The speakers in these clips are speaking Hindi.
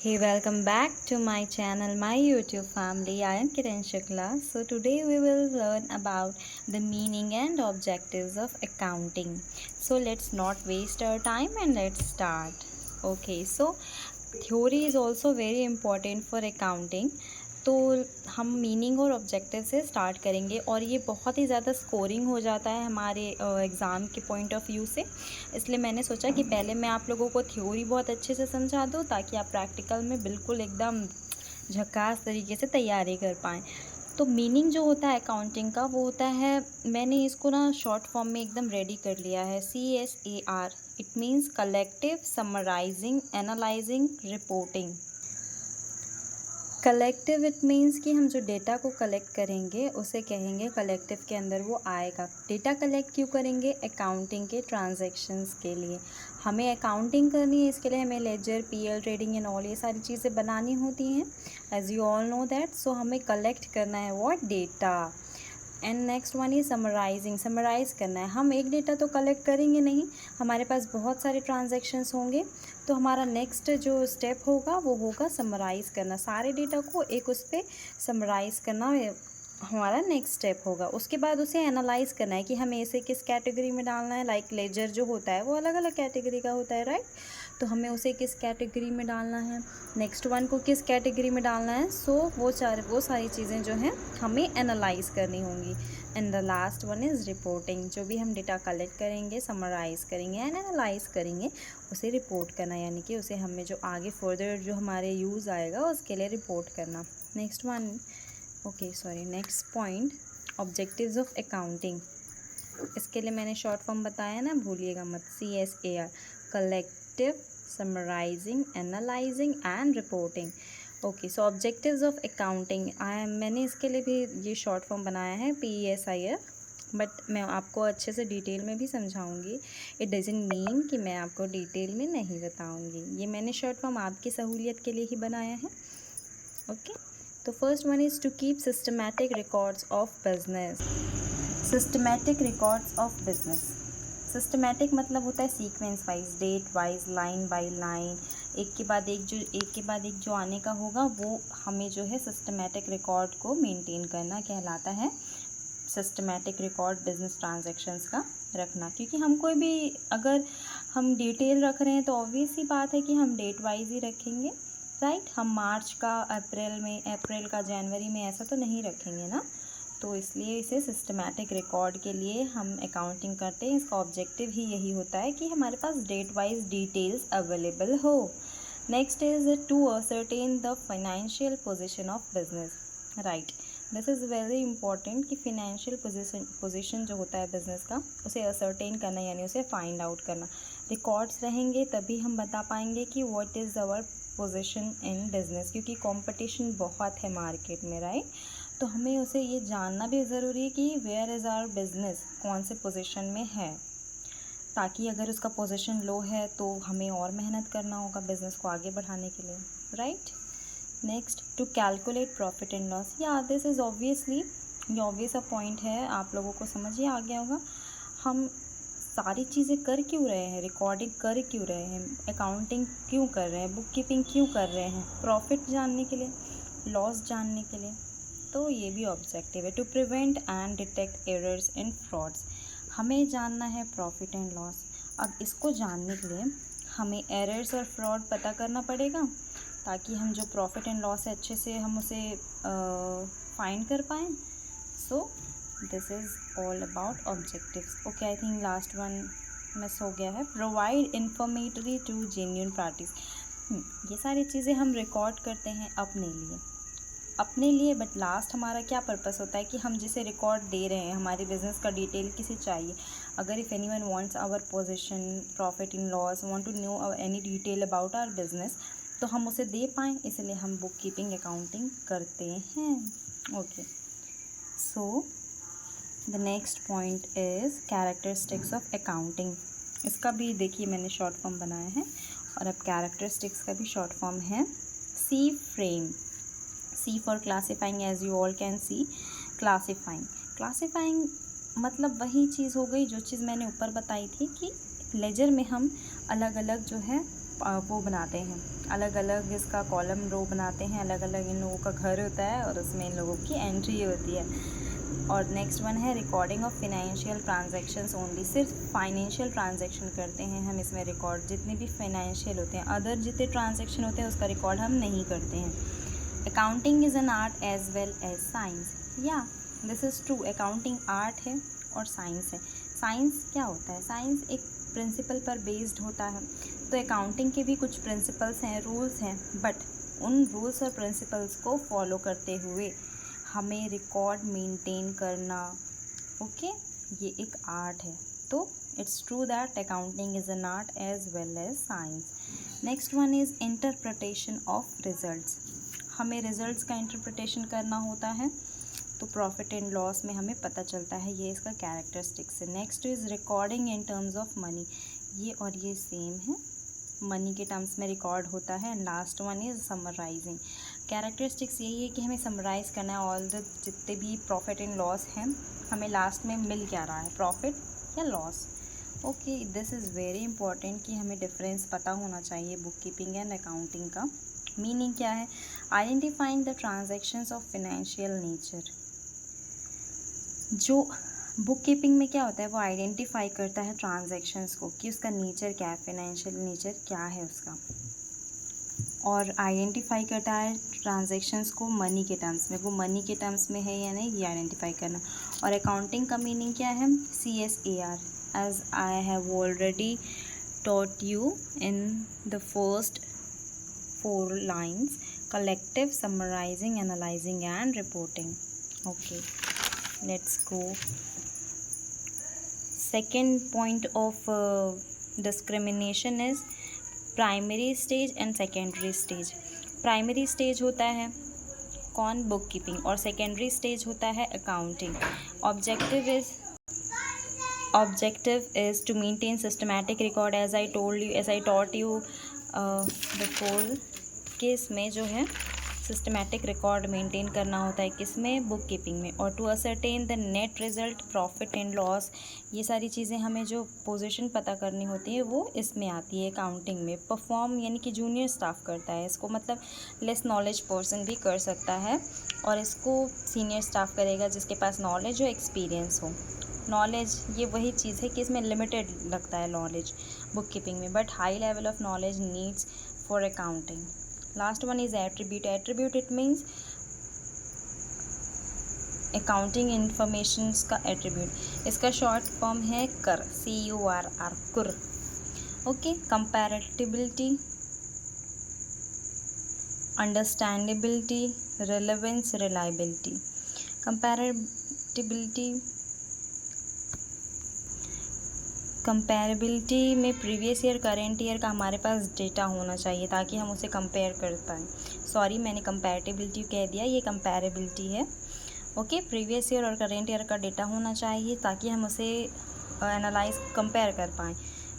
Hey, welcome back to my channel, my YouTube family. I am Kiran Shukla. So, today we will learn about the meaning and objectives of accounting. So, let's not waste our time and let's start. Okay, so theory is also very important for accounting. तो हम मीनिंग और ऑब्जेक्टिव से स्टार्ट करेंगे और ये बहुत ही ज़्यादा स्कोरिंग हो जाता है हमारे एग्ज़ाम के पॉइंट ऑफ व्यू से। इसलिए मैंने सोचा कि पहले मैं आप लोगों को थ्योरी बहुत अच्छे से समझा दूँ ताकि आप प्रैक्टिकल में बिल्कुल एकदम झकास तरीके से तैयारी कर पाएँ। तो मीनिंग जो होता है अकाउंटिंग का वो होता है, मैंने इसको ना शॉर्ट फॉर्म में एकदम रेडी कर लिया है, CSAR। It means collective summarising analysing reporting. Collective it means कि हम जो डेटा को कलेक्ट करेंगे उसे कहेंगे कलेक्टिव के अंदर वो आएगा। डेटा कलेक्ट क्यों करेंगे? अकाउंटिंग के ट्रांजैक्शंस के लिए। हमें अकाउंटिंग करनी है, इसके लिए हमें ledger, PL, trading and all ये सारी चीज़ें बनानी होती हैं, as you all know that. So हमें कलेक्ट करना है what? Data. And next one is summarising. Summarise करना है। हम एक डेटा तो कलेक्ट करेंगे नहीं, हमारे पास बहुत सारे ट्रांजैक्शंस होंगे, तो हमारा नेक्स्ट जो स्टेप होगा वो होगा समराइज़ करना। सारे डेटा को एक उस पर समराइज़ करना हमारा नेक्स्ट स्टेप होगा। उसके बाद उसे एनालाइज़ करना है कि हमें इसे किस कैटेगरी में डालना है। लाइक लेजर जो होता है वो अलग अलग कैटेगरी का होता है, राइट? तो हमें उसे किस कैटेगरी में डालना है, नेक्स्ट वन को किस कैटेगरी में डालना है। सो वो सारी चीज़ें जो हैं हमें एनालाइज़ करनी होंगी। And the last one is reporting. जो भी हम डेटा कलेक्ट करेंगे, समराइज़ करेंगे एंड एनालाइज़ करेंगे, उसे रिपोर्ट करना, यानी कि उसे हमें जो आगे फर्दर जो हमारे यूज़ आएगा उसके लिए रिपोर्ट करना। Next one, next point, objectives of accounting. इसके लिए मैंने शॉर्ट फॉर्म बताया ना, भूलिएगा मत, CSAR, collective summarising analysing and reporting. Okay, so objectives of accounting, मैंने इसके लिए भी ये शॉर्ट फॉर्म बनाया है, PESIF, बट मैं आपको अच्छे से डिटेल में भी समझाऊंगी। इट डजंट मीन कि मैं आपको डिटेल में नहीं बताऊंगी, ये मैंने शॉर्ट फॉर्म आपकी सहूलियत के लिए ही बनाया है। ओके, तो first one is to keep systematic records of business. Systematic records of business. Systematic मतलब होता है sequence wise, date wise, line by line, एक के बाद एक जो आने का होगा, वो हमें जो है सिस्टमैटिक रिकॉर्ड को मेंटेन करना कहलाता है। सिस्टमैटिक रिकॉर्ड बिजनेस ट्रांजैक्शंस का रखना, क्योंकि हम कोई भी अगर हम डिटेल रख रहे हैं तो ऑब्वियस सी बात है कि हम डेट वाइज ही रखेंगे, राइट? हम मार्च का अप्रैल का जनवरी में ऐसा तो नहीं रखेंगे ना। तो इसलिए इसे सिस्टमैटिक रिकॉर्ड के लिए हम अकाउंटिंग करते हैं। इसका ऑब्जेक्टिव ही यही होता है कि हमारे पास डेट वाइज डिटेल्स अवेलेबल हो। Next is to ascertain the financial position of business, right? This is very important कि फिनेंशियल पोजीशन जो होता है बिजनेस का उसे असरटेन करना, यानी उसे फाइंड आउट करना। रिकॉर्ड्स रहेंगे तभी हम बता पाएंगे कि what is our position in business, क्योंकि कंपटीशन बहुत है मार्केट में, राइट? तो हमें उसे ये जानना भी ज़रूरी है कि वेयर इज़ आवर बिजनेस, कौन से पोजीशन में है, ताकि अगर उसका पोजीशन लो है तो हमें और मेहनत करना होगा बिज़नेस को आगे बढ़ाने के लिए, right? Next, to calculate profit and loss. या दिस इज़ ऑब्वियसली, ये ऑब्वियस अ पॉइंट है, आप लोगों को समझ ही आ गया होगा। हम सारी चीज़ें कर क्यों रहे हैं, रिकॉर्डिंग कर क्यों रहे हैं, अकाउंटिंग क्यों कर रहे हैं, बुक कीपिंग क्यों कर रहे हैं? प्रॉफिट जानने के लिए, लॉस जानने के लिए। तो ये भी ऑब्जेक्टिव है। To prevent and detect errors in frauds. हमें जानना है प्रॉफिट एंड लॉस। अब इसको जानने के लिए हमें एरर्स और फ्रॉड पता करना पड़ेगा, ताकि हम जो प्रॉफिट एंड लॉस है अच्छे से हम उसे फाइंड कर पाएँ। So this is all about objectives. Okay, I think last one miss हो गया है। Provide informatory to genuine parties. ये सारी चीज़ें हम रिकॉर्ड करते हैं अपने लिए, बट लास्ट हमारा क्या पर्पस होता है कि हम जिसे रिकॉर्ड दे रहे हैं, हमारे बिजनेस का डिटेल किसे चाहिए। अगर if anyone wants our position, profit in loss, want to know any detail about our business, तो हम उसे दे पाएँ, इसलिए हम बुक कीपिंग अकाउंटिंग करते हैं। Okay, so the next point is characteristics of accounting. इसका भी देखिए मैंने शॉर्ट फॉर्म बनाया है, और अब कैरेक्टरिस्टिक्स का भी शॉर्ट फॉर्म है, C frame. C for classifying, as you all can see, classifying मतलब वही चीज़ हो गई जो चीज़ मैंने ऊपर बताई थी कि लेजर में हम अलग अलग जो है वो बनाते हैं, अलग अलग इसका कॉलम रो बनाते हैं, अलग अलग इन लोगों का घर होता है और उसमें इन लोगों की एंट्री होती है। और नेक्स्ट वन है recording of financial transactions only, सिर्फ फाइनेंशियल ट्रांजैक्शन करते हैं हम इसमें रिकॉर्ड, जितने भी फाइनेंशियल होते हैं, अदर जितने ट्रांजैक्शन होते हैं उसका रिकॉर्ड हम नहीं करते हैं। Accounting is an art as well as science, या this is true, accounting art है और साइंस है। साइंस क्या होता है? साइंस एक प्रिंसिपल पर बेस्ड होता है, तो अकाउंटिंग के भी कुछ प्रिंसिपल्स हैं, रूल्स हैं, बट उन रूल्स और प्रिंसिपल्स को फॉलो करते हुए हमें रिकॉर्ड मेंटेन करना, ओके, ये एक आर्ट है। तो it's true that accounting is an art as well as science. Next one is interpretation of results, हमें रिजल्ट्स का इंटरप्रिटेशन करना होता है, तो प्रॉफिट एंड लॉस में हमें पता चलता है, ये इसका कैरेक्टरिस्टिक्स है। Next is recording in terms of money, ये और ये सेम है, मनी के टर्म्स में रिकॉर्ड होता है। And last one is summarising, characteristics यही है कि हमें समराइज़ करना है ऑल द जितने भी प्रॉफिट एंड लॉस हैं, हमें लास्ट में मिल क्या रहा है, प्रॉफिट या loss. Okay, this is very important कि हमें डिफरेंस पता होना चाहिए बुक कीपिंग एंड अकाउंटिंग का। मीनिंग क्या है? Identifying the transactions of financial nature, जो बुक कीपिंग में क्या होता है वो आइडेंटिफाई करता है ट्रांजैक्शंस को कि उसका नेचर क्या है, फिनेंशियल नेचर क्या है उसका, और आइडेंटिफाई करता है ट्रांजैक्शंस को मनी के टर्म्स में, वो मनी के टर्म्स में है या नहीं, ये आइडेंटिफाई करना। और अकाउंटिंग का मीनिंग क्या है? CSAR, as I have already taught you in the first 4 lines, collective, summarizing, analyzing and reporting. Okay, let's go. Second point of discrimination is primary stage and secondary stage. Primary stage होता है कौन? बुक कीपिंग, और सेकेंडरी स्टेज होता है accounting. Objective is to maintain systematic record, as I taught you before, कि इसमें जो है सिस्टमैटिक रिकॉर्ड मेंटेन करना होता है, किसमें? बुक कीपिंग में। और to ascertain the net result, profit and loss, ये सारी चीज़ें हमें जो पोजीशन पता करनी होती है वो इसमें आती है अकाउंटिंग में। परफॉर्म यानी कि जूनियर स्टाफ करता है इसको, मतलब लेस नॉलेज पर्सन भी कर सकता है, और इसको सीनियर स्टाफ करेगा जिसके पास नॉलेज हो, एक्सपीरियंस हो। नॉलेज ये वही चीज़ है कि इसमें लिमिटेड लगता है नॉलेज बुक कीपिंग में, but high level of knowledge needs for accounting. Last one is attribute. Attribute it means accounting information का एट्रीब्यूट, इसका शॉर्ट फॉर्म है कर, CURR, कुर। Okay, comparability, understandability, relevance, reliability. Comparability में प्रीवियस ईयर करेंट ईयर का हमारे पास डेटा होना चाहिए ताकि हम उसे कंपेयर कर पाएँ। सॉरी, मैंने कंपैरेटिबिलिटी कह दिया, ये कंपैरेबिलिटी है। ओके, प्रीवियस ईयर और करेंट ईयर का डेटा होना चाहिए ताकि हम उसे एनालाइज कंपेयर कर पाएँ।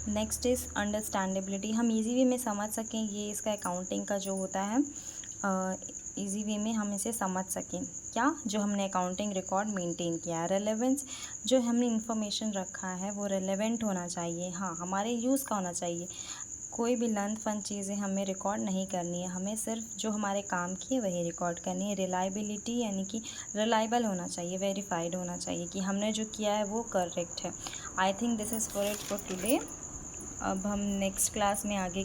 नेक्स्ट इज़ अंडरस्टैंडेबिलिटी, हम इजी वे में समझ सकें, ये इसका अकाउंटिंग का जो होता है इजी वे में हम इसे समझ सकें, क्या जो हमने अकाउंटिंग रिकॉर्ड मेंटेन किया है। रेलेवेंस, जो हमने इंफॉर्मेशन रखा है वो रेलेवेंट होना चाहिए, हाँ हमारे यूज़ का होना चाहिए। कोई भी लंद फन चीज़ें हमें रिकॉर्ड नहीं करनी है, हमें सिर्फ जो हमारे काम की है वही रिकॉर्ड करनी है। रिलायबिलिटी यानी कि रिलायबल होना चाहिए, वेरीफाइड होना चाहिए कि हमने जो किया है वो करेक्ट है। I think this is for it for today. अब हम नेक्स्ट क्लास में आगे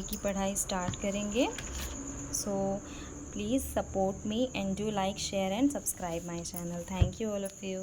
की पढ़ाई स्टार्ट करेंगे। So please support me and do like, share and subscribe my channel. Thank you all of you.